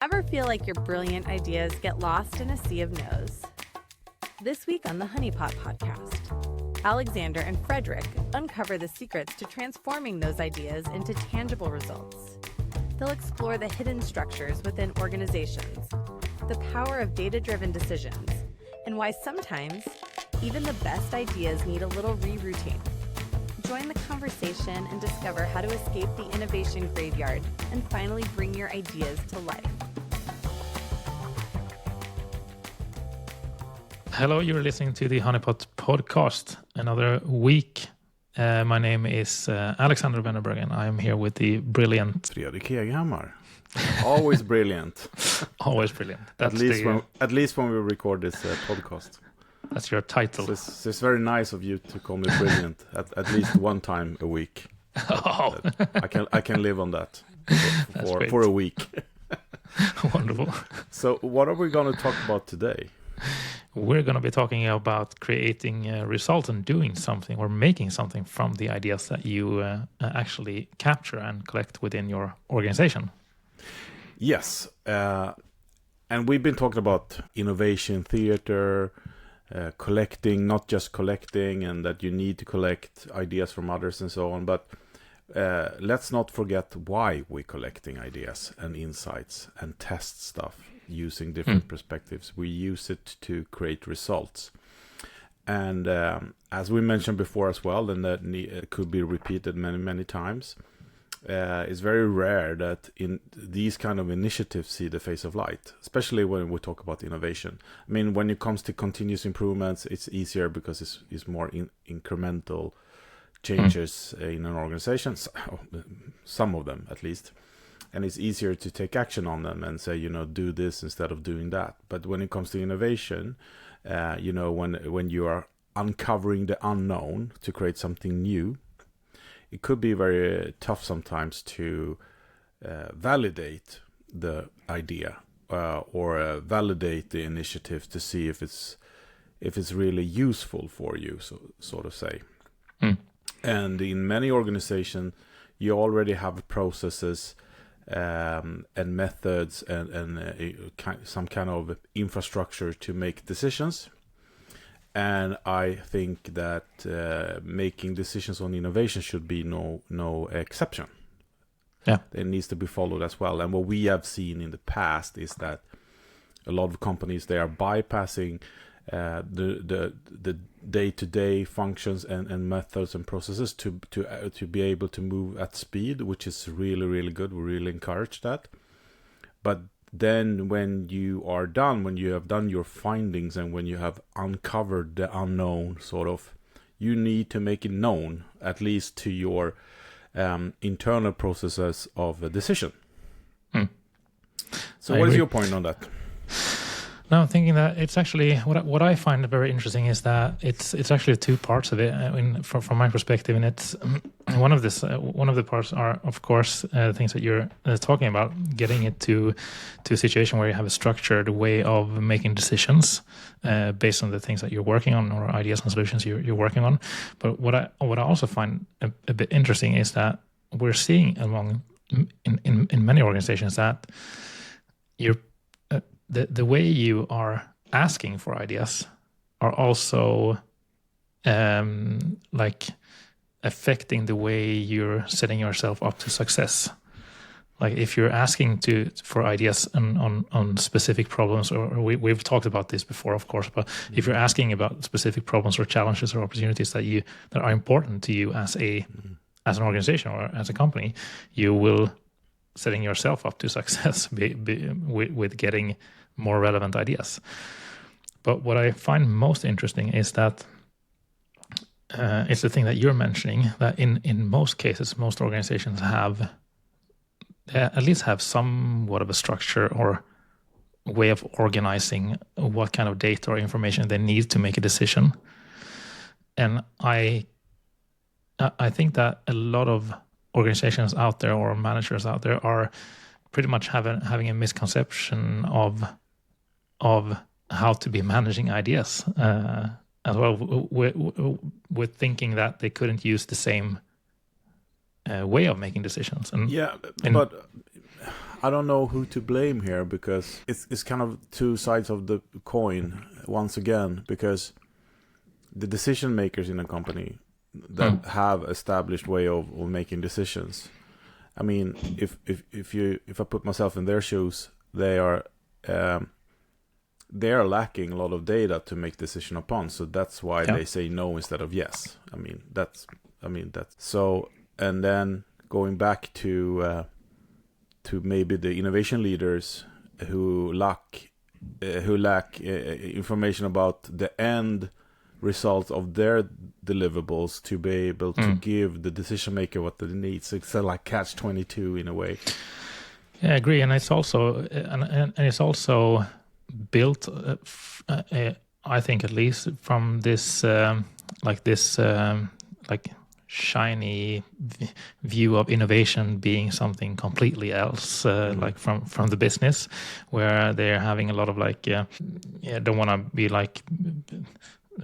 Ever feel like your brilliant ideas get lost in a sea of no's? This week on the Honeypot Podcast, Alexander and Fredrik uncover the secrets to transforming those ideas into tangible results. They'll explore the hidden structures within organizations, the power of data-driven decisions, and why sometimes even the best ideas need a little rerouting. Join the conversation and discover how to escape the innovation graveyard and finally bring your ideas to life. Hello, you're listening to the Honeypot Podcast. Another week. My name is Alexander Wennerberg, and I'm here with the brilliant Fredrik Eghammar. Always brilliant. Always brilliant. At least when we record this podcast. That's your title. So it's very nice of you to call me brilliant at least one time a week. Oh. I can live on that for a week. Wonderful. So what are we going to talk about today? We're going to be talking about creating results and doing something or making something from the ideas that you actually capture and collect within your organization. Yes. And we've been talking about innovation theater, collecting, not just collecting, and that you need to collect ideas from others and so on. But let's not forget why we're collecting ideas and insights and test stuff. Using different perspectives, we use it to create results. And as we mentioned before as well, and that it could be repeated many times, it's very rare that in these kind of initiatives see the face of light, especially when we talk about innovation. I mean, when it comes to continuous improvements, it's easier because it's more incremental changes in an organization, some of them at least. And it's easier to take action on them and say, do this instead of doing that. But when it comes to innovation, when you are uncovering the unknown to create something new, it could be very tough sometimes to validate the idea or validate the initiative to see if it's really useful for you, so to say. And in many organizations, you already have processes and methods and some kind of infrastructure to make decisions. And I think that making decisions on innovation should be no exception. Yeah, it needs to be followed as well. And what we have seen in the past is that a lot of companies, they are bypassing the day-to-day functions and methods and processes to be able to move at speed, which is really good. We really encourage that. But then when you are done, when you have done your findings and when you have uncovered the unknown, sort of, you need to make it known, at least to your internal processes of a decision. So what is your point on that? No, I'm thinking that it's actually what I find very interesting is that it's actually two parts of it. From my perspective, and it's one of the parts are, of course, things that you're talking about, getting it to a situation where you have a structured way of making decisions based on the things that you're working on or ideas and solutions you're working on. But what I also find a bit interesting is that we're seeing in many organizations that you're the way you are asking for ideas are also affecting the way you're setting yourself up to success. Like if you're asking for ideas on specific problems, or we've talked about this before, of course, but if you're asking about specific problems or challenges or opportunities that are important to you as an organization or as a company, you will setting yourself up to success with getting more relevant ideas. But what I find most interesting is that it's the thing that you're mentioning, that in most cases, most organizations at least have somewhat of a structure or way of organizing what kind of data or information they need to make a decision. And I think that a lot of organizations out there or managers out there are pretty much having a misconception of how to be managing ideas as well, with thinking that they couldn't use the same way of making decisions. But I don't know who to blame here, because it's kind of two sides of the coin once again, because the decision makers in a company that have established way of making decisions. I mean, if I put myself in their shoes, they are lacking a lot of data to make decision upon. So that's why they say no instead of yes. I mean that's so. And then going back to maybe the innovation leaders who lack information about the end results of their deliverables to be able to give the decision maker what they need. So it's like catch-22 in a way. Yeah, I agree, and it's also and it's also built, I think, at least from this shiny view of innovation being something completely else, like from the business, where they're having a lot of don't want to be like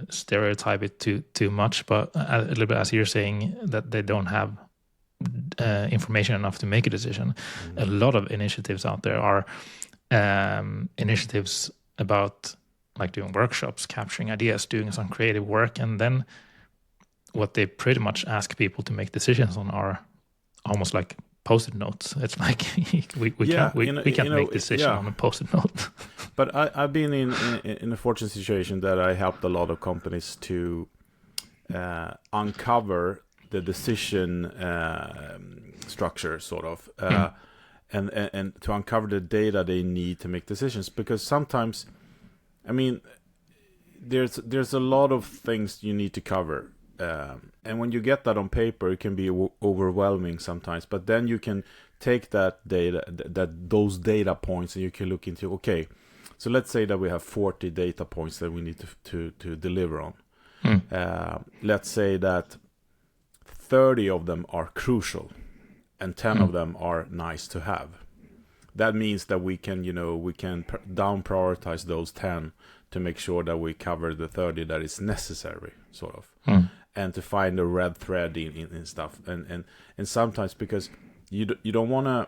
stereotype it too much, but a little bit, as you're saying, that they don't have information enough to make a decision. A lot of initiatives out there are initiatives about like doing workshops, capturing ideas, doing some creative work, and then what they pretty much ask people to make decisions on are almost like post-it notes. It's like we can't make decision on a post-it note. But I've been in a fortunate situation that I helped a lot of companies to uncover the decision structure, sort of, and to uncover the data they need to make decisions. Because sometimes, I mean, there's a lot of things you need to cover. And when you get that on paper, it can be overwhelming sometimes. But then you can take that data, those data points, and you can look into, okay, so let's say that we have 40 data points that we need to deliver on. Let's say that 30 of them are crucial, and 10 of them are nice to have. That means that we can down prioritize those 10 to make sure that we cover the 30 that is necessary, sort of. And to find a red thread in stuff, and sometimes, because you don't want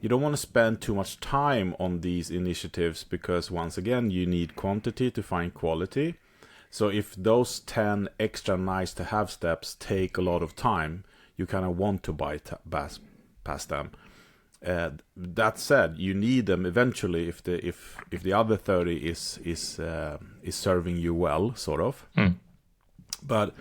to spend too much time on these initiatives, because once again you need quantity to find quality. So if those 10 extra nice to have steps take a lot of time, you kind of want to bypass them. That said, you need them eventually if the other 30 is serving you well, sort of. But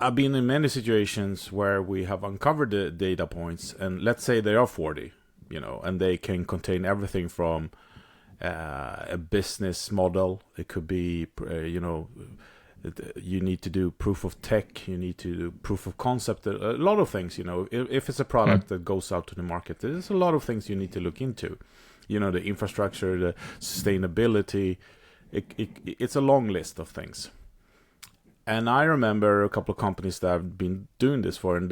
I've been in many situations where we have uncovered the data points, and let's say they are 40, and they can contain everything from a business model. It could be, you need to do proof of tech, you need to do proof of concept, a lot of things. If it's a product that goes out to the market, there's a lot of things you need to look into. The infrastructure, the sustainability. It's a long list of things. And I remember a couple of companies that I've been doing this for, and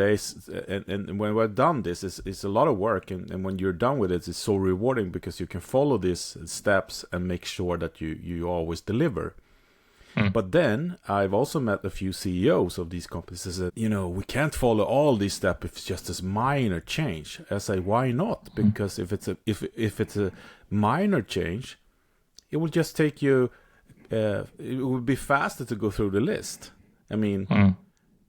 when we're done this, it's a lot of work, and when you're done with it, it's so rewarding, because you can follow these steps and make sure that you always deliver. But then I've also met a few CEOs of these companies that said, we can't follow all these steps if it's just a minor change. I say, why not? Because if it's a minor change, it will just take you. It would be faster to go through the list. I mean,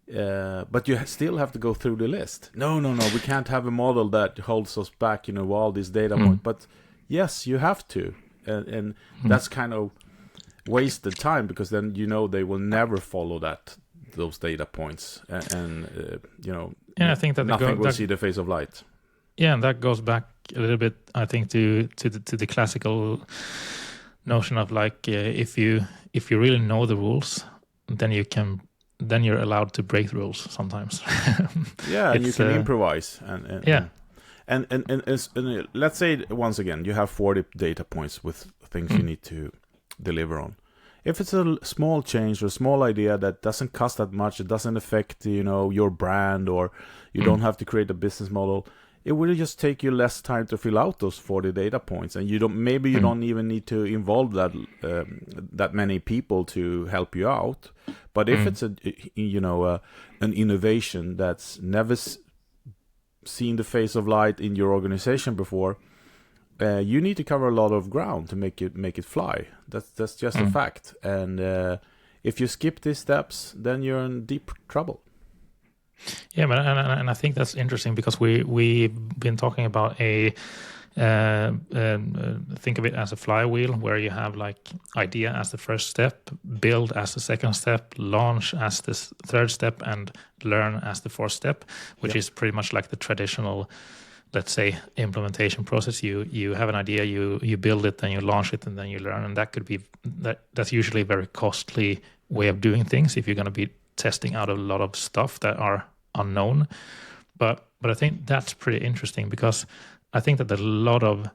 but you still have to go through the list. No, we can't have a model that holds us back, all these data points. But yes, you have to, and that's kind of wasted time, because then they will never follow those data points, and I think that nothing will see the face of light. Yeah, and that goes back a little bit, I think, to the classical notion of like, if you really know the rules, then you're allowed to break the rules sometimes. Yeah, and you can improvise, and let's say once again you have 40 data points with things you need to deliver on. If it's a small change or a small idea that doesn't cost that much, it doesn't affect your brand, or you don't have to create a business model, it will just take you less time to fill out those 40 data points, and you don't even need to involve that many people to help you out. But if it's an innovation that's never seen the face of light in your organization before, you need to cover a lot of ground to make it fly. That's just a fact. And if you skip these steps, then you're in deep trouble. Yeah, but and I think that's interesting because we've been talking about think of it as a flywheel where you have like idea as the first step, build as the second step, launch as the third step, and learn as the fourth step, which is pretty much like the traditional, let's say, implementation process. You have an idea, you build it, then you launch it, and then you learn. And that could be that's usually a very costly way of doing things if you're going to be testing out a lot of stuff that are unknown. But I think that's pretty interesting because I think that a lot of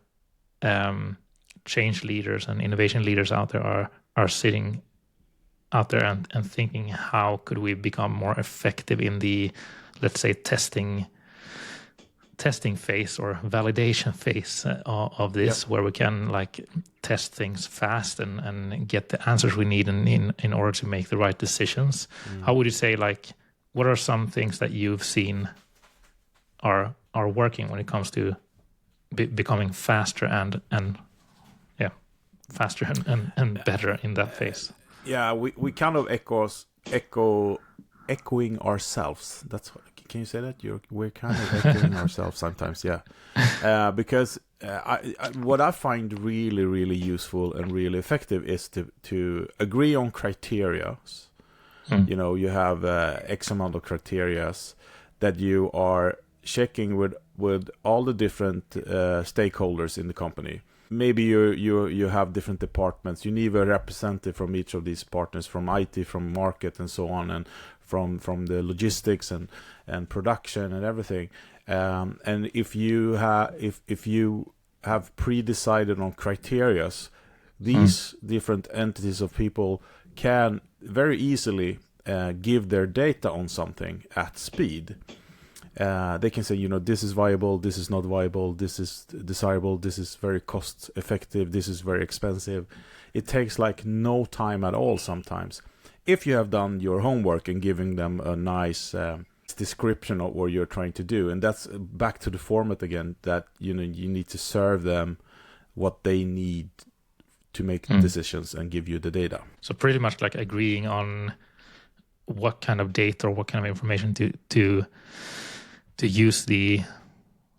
change leaders and innovation leaders out there are sitting out there and thinking, how could we become more effective in the, let's say, testing phase or validation phase of this, where we can like test things fast and get the answers we need in order to make the right decisions. How would you say, like, what are some things that you've seen are working when it comes to becoming faster and faster and better in that phase? Yeah, we kind of echoing ourselves. That's what, can you say that? We're kind of echoing ourselves sometimes, yeah. Because what I find really, really useful and really effective is to agree on criterias. You know, you have X amount of criterias that you are checking with all the different stakeholders in the company. Maybe you have different departments. You need a representative from each of these partners, from IT, from market, and so on, and from the logistics and production and everything. And if you have pre-decided on criterias, these different entities of people can very easily give their data on something at speed. They can say, you know, this is viable, this is not viable, this is desirable, this is very cost effective, this is very expensive. It takes like no time at all sometimes, if you have done your homework and giving them a nice description of what you're trying to do. And that's back to the format again, that, you know, you need to serve them what they need to make decisions and give you the data. So pretty much like agreeing on what kind of data or what kind of information to use the,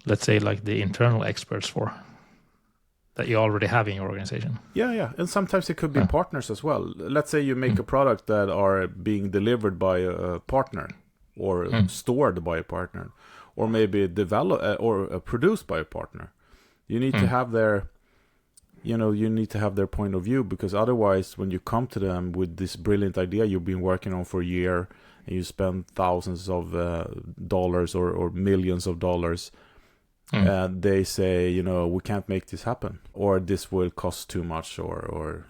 let's say, like the internal experts for, that you already have in your organization. Yeah. And sometimes it could be partners as well. Let's say you make a product that are being delivered by a partner or stored by a partner, or maybe developed or produced by a partner. You need to have their, you need to have their point of view, because otherwise when you come to them with this brilliant idea you've been working on for a year, and you spend thousands of dollars or millions of dollars, they say, we can't make this happen, or this will cost too much, or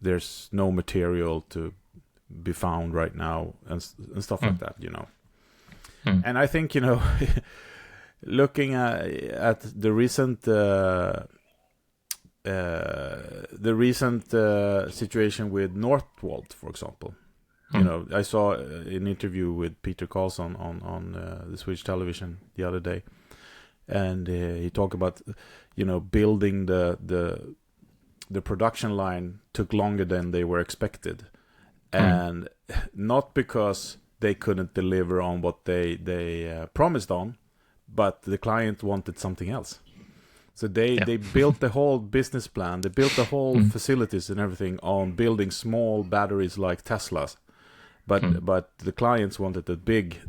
there's no material to be found right now, and stuff like that, And I think, looking at the recent situation with Northvolt, for example. I saw an interview with Peter Carlson on the Swedish television the other day, and he talked about building the production line took longer than they were expected, and not because they couldn't deliver on what they promised on, but the client wanted something else. So they built the whole business plan, they built the whole facilities and everything on building small batteries like Teslas. But the clients wanted a big,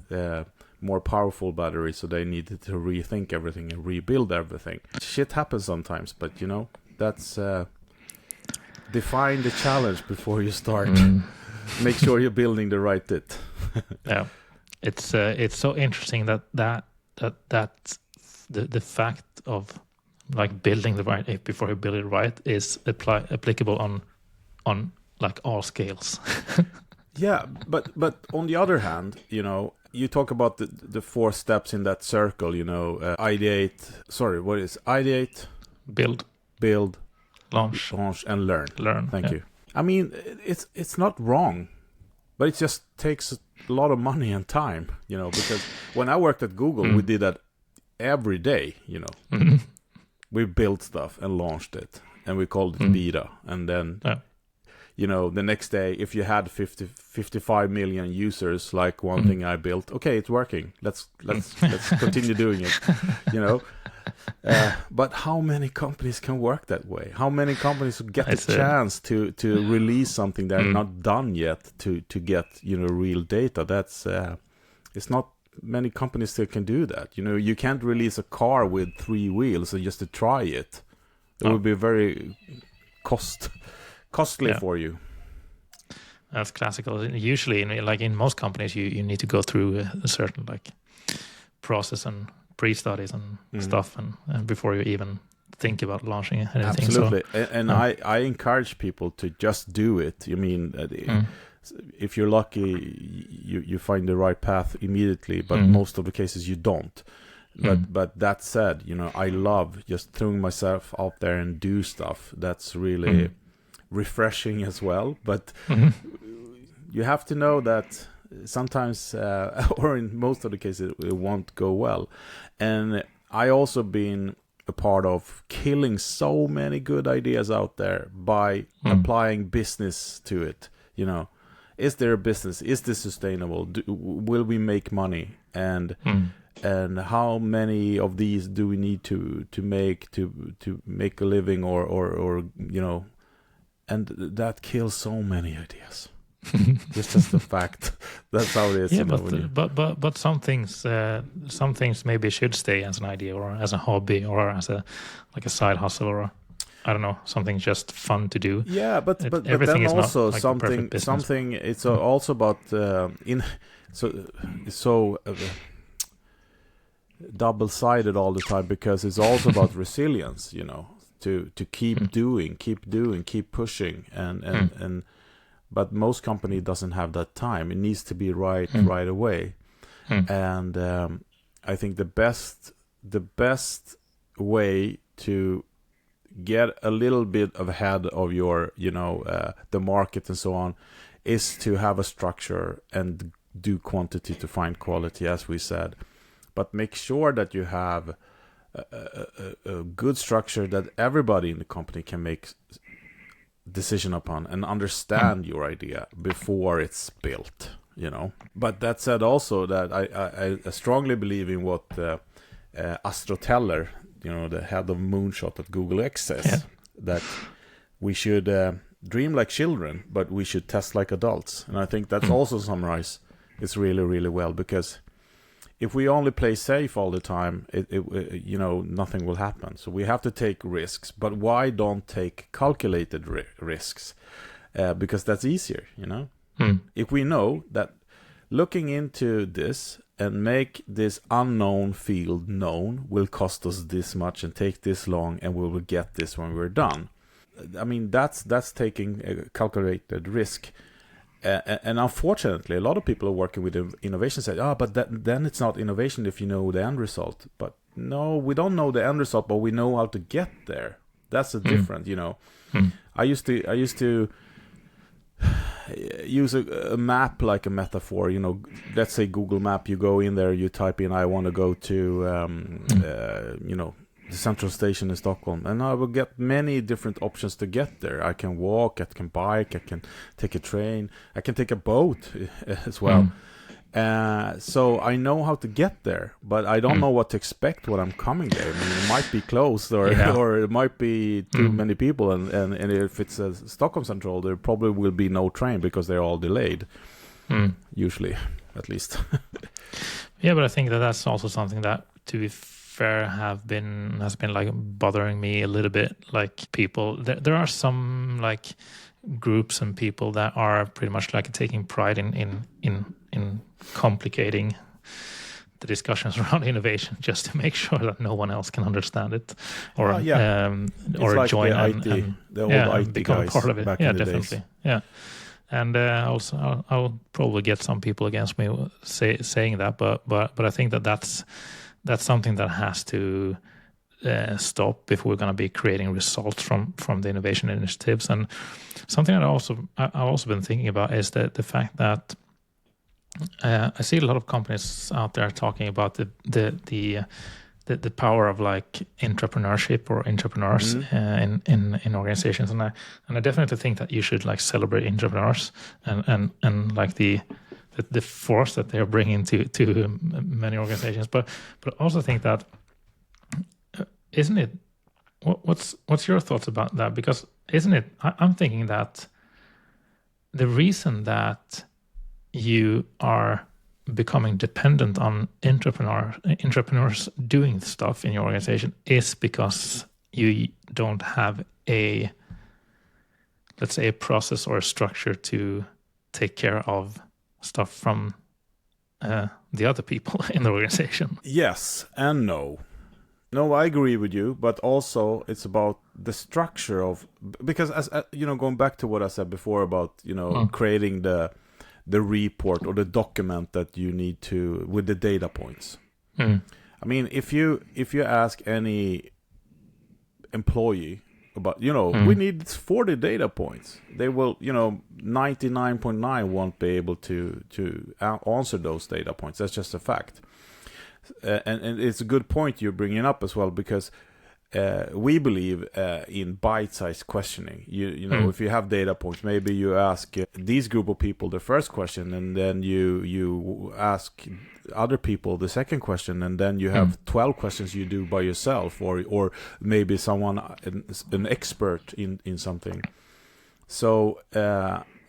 more powerful battery, so they needed to rethink everything and rebuild everything. Shit happens sometimes, but that's define the challenge before you start. Make sure you're building the right bit. Yeah, it's so interesting that the fact of like building the right before you build it right is applicable on like all scales. Yeah, but on the other hand, you talk about the four steps in that circle, ideate. Sorry, what is ideate? Build, launch, and learn. Thank you. I mean, it's not wrong. But it just takes a lot of money and time, because when I worked at Google, we did that every day, We built stuff and launched it, and we called it beta. And then, the next day, if you had 55 million users, like one thing I built, okay, it's working. Let's continue doing it, But how many companies can work that way? How many companies get the chance to release something they're not done yet to get, real data? That's it's not many companies that can do that. You can't release a car with 3 wheels and just to try it. It would be very costly for you. That's classical. Usually, in most companies, you need to go through a certain process and pre-studies and stuff, and before you even think about launching anything. Absolutely, and I encourage people to just do it. If you're lucky, you find the right path immediately, but most of the cases you don't. But that said, I love just throwing myself out there and do stuff. That's really refreshing as well. But you have to know that sometimes, or in most of the cases, it won't go well. And I also been a part of killing so many good ideas out there by applying business to it. Is there a business? Is this sustainable? Will we make money? And how many of these do we need to make a living or and that kills so many ideas. This is the fact. That's how it is. Yeah, but some things maybe should stay as an idea or as a hobby or as a side hustle or I don't know, something just fun to do. Yeah, but everything then is also not something. It's also about double-sided all the time, because it's also about resilience. To keep doing, keep pushing, and but most company doesn't have that time. It needs to be right away, and I think the best way to get a little bit ahead of your, the market and so on, is to have a structure and do quantity to find quality, as we said, but make sure that you have a good structure that everybody in the company can make decision upon and understand your idea before it's built, But that said, also that I strongly believe in what Astro Teller, the head of Moonshot at Google X says, that we should dream like children, but we should test like adults. And I think that's also summarized it's really, really well, because if we only play safe all the time, nothing will happen. So we have to take risks, but why don't take calculated risks? Because that's easier, If we know that looking into this and make this unknown field known will cost us this much and take this long, and we will get this when we're done. I mean, that's taking a calculated risk. And unfortunately, a lot of people are working with innovation say, but then it's not innovation if you know the end result. But no, we don't know the end result, but we know how to get there. That's the difference, I used to use a map like a metaphor. Let's say Google Map. You go in there, you type in, I want to go to the central station in Stockholm, and I will get many different options to get there. I can walk, I can bike, I can take a train, I can take a boat as well. So I know how to get there, but I don't know what to expect when I'm coming there. I mean, it might be closed, or it might be too many people, and if it's a Stockholm Central, there probably will be no train because they're all delayed, usually, at least. Yeah, but I think that's also something that, to be fair, has been bothering me a little bit. Like people, there are some groups and people that are pretty much taking pride in complicating the discussions around innovation just to make sure that no one else can understand it, or or join the old IT become guys part of it. Back Yeah, in the definitely. days. Yeah. And also, I'll probably get some people against me saying that, but I think that's something that has to stop if we're going to be creating results from the innovation initiatives. And something I've also been thinking about is the fact that I see a lot of companies out there talking about the power of like entrepreneurship or entrepreneurs in organizations, and I definitely think that you should like celebrate entrepreneurs and like the force that they're bringing to many organizations, but also think that isn't it? What's your thoughts about that? Because isn't it? I'm thinking that the reason that you are becoming dependent on entrepreneurs doing stuff in your organization is because you don't have a, let's say, a process or a structure to take care of stuff from the other people in the organization. Yes and no. No, I agree with you, but also it's about the structure of, because as going back to what I said before about creating the report or the document that you need to with the data points. I mean, if you ask any employee about we need 40 data points, they will 99.9 won't be able to answer those data points. That's just a fact. And it's a good point you're bringing up as well, because we believe in bite-sized questioning. If you have data points, maybe you ask these group of people the first question, and then you ask other people the second question, and then you have 12 questions you do by yourself, or maybe someone an expert in something. So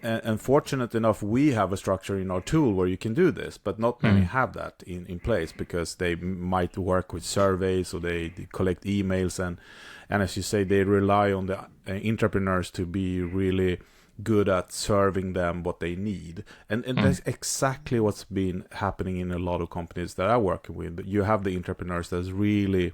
and fortunate enough, we have a structure in our tool where you can do this, but not many have that in place, because they might work with surveys, or they collect emails, and as you say, they rely on the entrepreneurs to be really good at serving them what they need. And that's exactly what's been happening in a lot of companies that I work with. You have the entrepreneurs that's really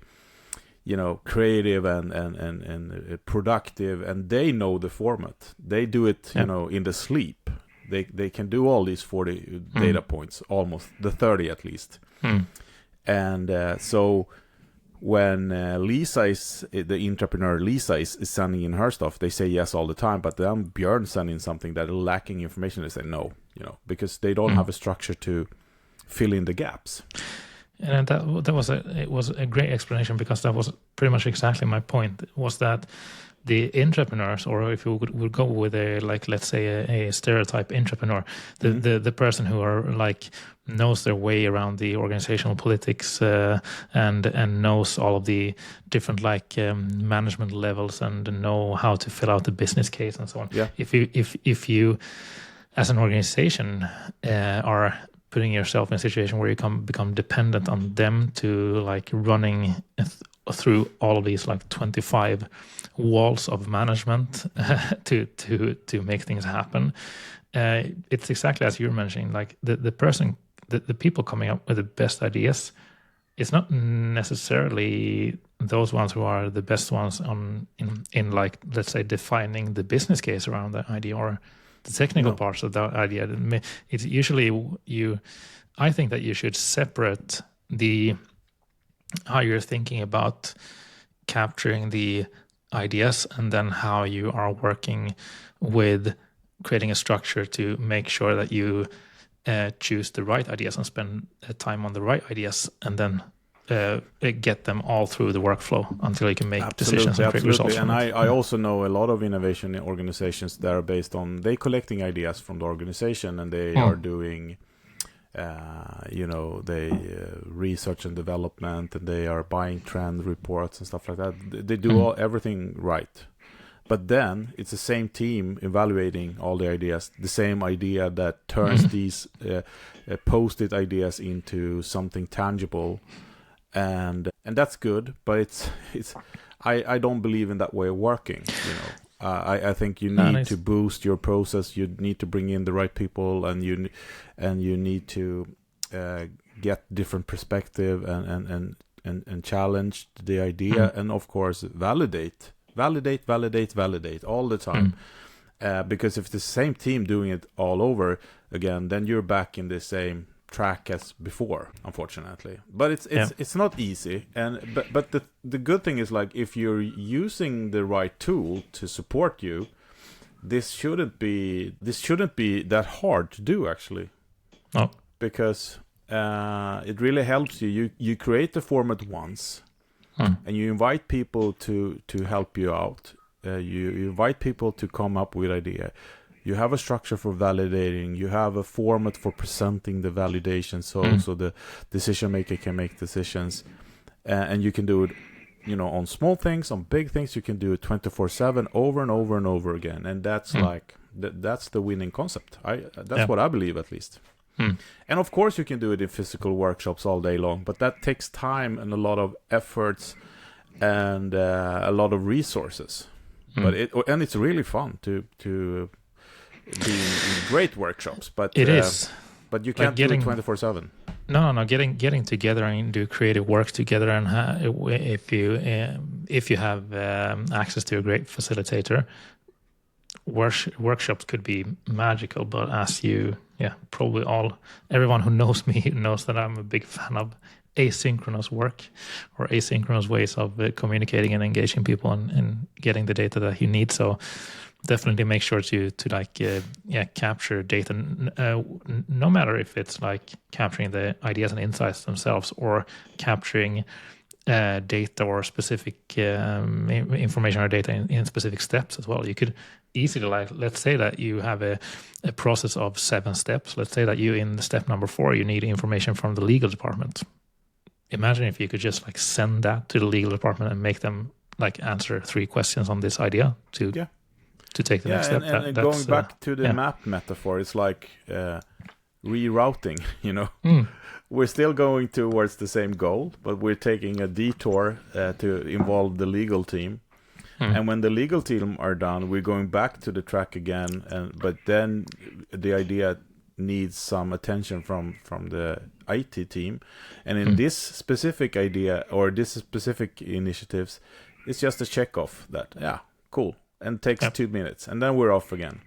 creative and productive, and they know the format. They do it, in the sleep. They can do all these 40 data points, almost the 30 at least. And so when the entrepreneur Lisa is sending in her stuff, they say yes all the time. But then Björn sending something that is lacking information, they say no, because they don't have a structure to fill in the gaps. And that was a great explanation, because that was pretty much exactly my point. Was that the entrepreneurs, or if you would go with let's say a stereotype entrepreneur, the person who are like knows their way around the organizational politics and knows all of the different management levels, and know how to fill out the business case and so on. Yeah. If you as an organization are putting yourself in a situation where you become dependent on them to running through all of these 25 walls of management to make things happen, it's exactly as you're mentioning. The people coming up with the best ideas, it's not necessarily those ones who are the best ones in let's say defining the business case around the idea, or the technical parts of that idea. It's usually I think that you should separate how you're thinking about capturing the ideas, and then how you are working with creating a structure to make sure that you choose the right ideas and spend time on the right ideas, and then get them all through the workflow until you can make decisions and create results. And I also know a lot of innovation organizations that are based on they collecting ideas from the organization, and they are doing research and development, and they are buying trend reports and stuff like that. They do everything right. But then it's the same team evaluating all the ideas, the same idea that turns these post-it ideas into something tangible. And that's good, but I don't believe in that way of working. I think you need to boost your process. You need to bring in the right people, and you need to get different perspective and challenge the idea, and of course validate all the time. Because if it's the same team doing it all over again, then you're back in the same track as before, unfortunately. But it's not easy. But the good thing is, like, if you're using the right tool to support you, this shouldn't be that hard to do, actually. No. Because it really helps you. You create the format once, and you invite people to help you out. You invite people to come up with idea. You have a structure for validating. You have a format for presenting the validation, so the decision maker can make decisions, and you can do it, on small things, on big things. You can do it 24/7, over and over and over again, and that's that's the winning concept. That's what I believe, at least. And of course, you can do it in physical workshops all day long, but that takes time and a lot of efforts and a lot of resources. But it's really fun to be in great workshops. But it is. But you can't do it 24/7. No. Getting together and do creative work together, and if you have access to a great facilitator, workshops could be magical. But as everyone who knows me knows that I'm a big fan of asynchronous work or asynchronous ways of communicating and engaging people and getting the data that you need. So definitely make sure to capture data, no matter if it's like capturing the ideas and insights themselves or capturing data or specific information or data in specific steps as well. You could easily, let's say that you have a process of 7 steps. Let's say that you, in step number 4, you need information from the legal department. Imagine if you could just send that to the legal department and make them answer 3 questions on this idea to take the next step. And going back to the map metaphor, it's like rerouting, We're still going towards the same goal, but we're taking a detour to involve the legal team. And when the legal team are done, we're going back to the track again. But then the idea needs some attention from the IT team. And in this specific idea or this specific initiatives, it's just a check off that, cool. And takes 2 minutes, and then we're off again.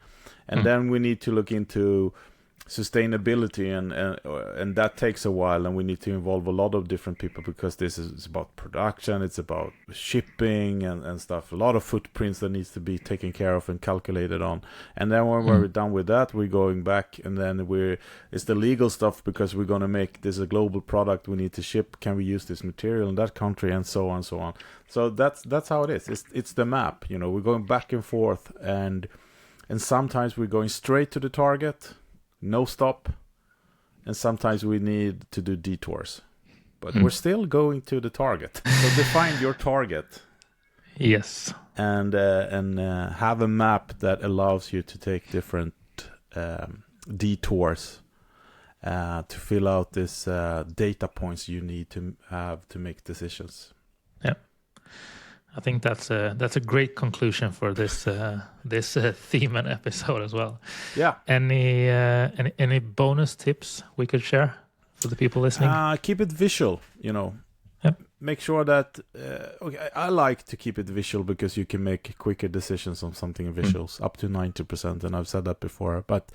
And then we need to look into sustainability, and that takes a while, and we need to involve a lot of different people, because this is about production, it's about shipping and stuff, a lot of footprints that needs to be taken care of and calculated on. And then when we're done with that, we're going back, and then it's the legal stuff, because we're going to make this a global product, we need to ship, can we use this material in that country, and so on and so on. So that's how it is. It's the map, we're going back and forth, and sometimes we're going straight to the target, no stop, and sometimes we need to do detours, but we're still going to the target. So define your target, yes, and have a map that allows you to take different detours to fill out this data points you need to have to make decisions. I think that's a great conclusion for this theme and episode as well. Yeah. Any bonus tips we could share for the people listening? Keep it visual. Yep. Make sure that I like to keep it visual, because you can make quicker decisions on something visuals, up to 90%, and I've said that before. But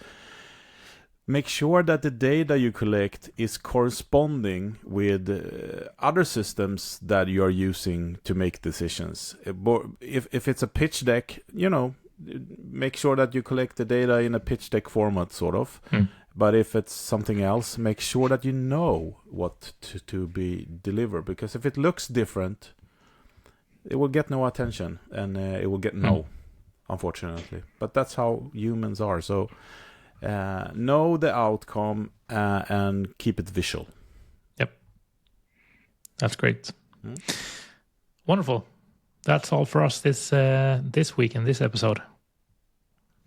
make sure that the data you collect is corresponding with other systems that you are using to make decisions. If it's a pitch deck, make sure that you collect the data in a pitch deck format, sort of. But if it's something else, make sure that you know what to be delivered, because if it looks different, it will get no attention, and it will get no, unfortunately. But that's how humans are. So know the outcome and keep it visual. Yep. That's great. Wonderful. That's all for us this week in this episode.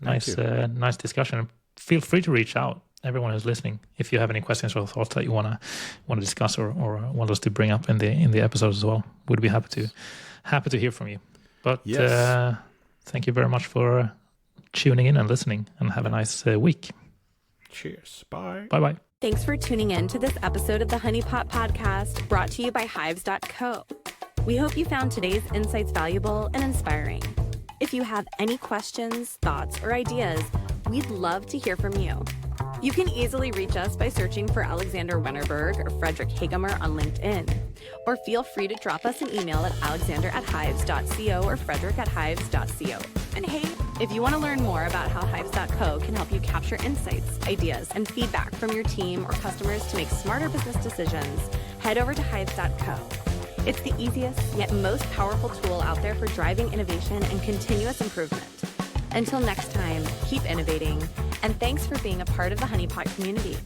Nice discussion. Feel free to reach out, everyone who's listening, if you have any questions or thoughts that you want to discuss or want us to bring up in the episodes as well. We'd be happy to hear from you. But yes. Thank you very much for tuning in and listening, and have a nice week. Cheers. Bye. Bye-bye. Thanks for tuning in to this episode of the Honeypot Podcast, brought to you by Hives.co. We hope you found today's insights valuable and inspiring. If you have any questions, thoughts, or ideas, we'd love to hear from you. You can easily reach us by searching for Alexander Wennerberg or Fredrik Hagemer on LinkedIn. Or feel free to drop us an email at alexander@hives.co or fredrik@hives.co. And hey, if you want to learn more about how hives.co can help you capture insights, ideas, and feedback from your team or customers to make smarter business decisions, head over to hives.co. It's the easiest yet most powerful tool out there for driving innovation and continuous improvement. Until next time, keep innovating, and thanks for being a part of the Honeypot community.